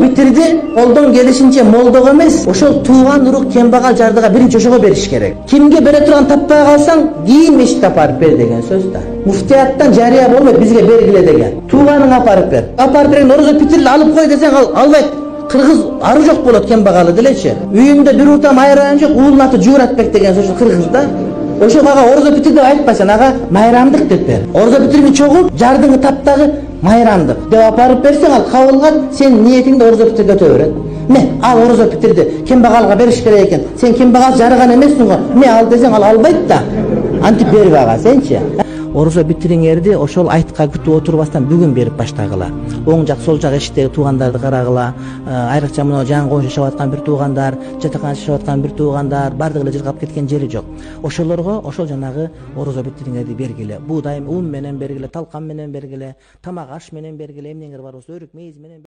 битирди, колдон келишинче молдого эмес, ошол тууган урук кембагал жардыга биринчи ошого бериш керек. Кимге бере турган таппай калсаң, кийин мешитте апарып бер деген сөз да. Муфтияттан жарыя болбойт, бизге бергиле деген. Тууганыңа апарып бер. Апарып берген орозо битирди, алып кой десең, албайт. Кыргыз ары жок болот кембагалы делечи. Үйүндө бир утам айран жок, уулун аты Жууратбек деген сөз кыргызда. Ошого ага орозо битир деп айтпасаң, ага майрамдык деп бер. Орозо битирген чогул жардыңы таптагы майрамдык деп апарып берсең, ал кабылган, сен ниетиңди орозо битирге өтө берет. Ал орозо битирди, кембагалга бериш керек экен. Сен кембагал жарыган эмессиң го. Ал десең, ал албайт да. Антип берип ага сенчи. Орозо битириңерди ошол айтка күтүп отурбастан бүгүн берип баштагыла. Оң жак, сол жак эшиктеги туугандарды карагыла. Айрыкча мына жаңы коюн жашап аткан бир туугандар, жатаканда жашап аткан бир туугандар, бардыгы эле жыргап кеткен жери жок. Ошолорго ошол жанагы орозо битириңерди бергиле. Буудайым ун менен бергиле, талкан менен бергиле, тамак аш менен бергиле, эмнеңер бар болсо өрүк мейиз менен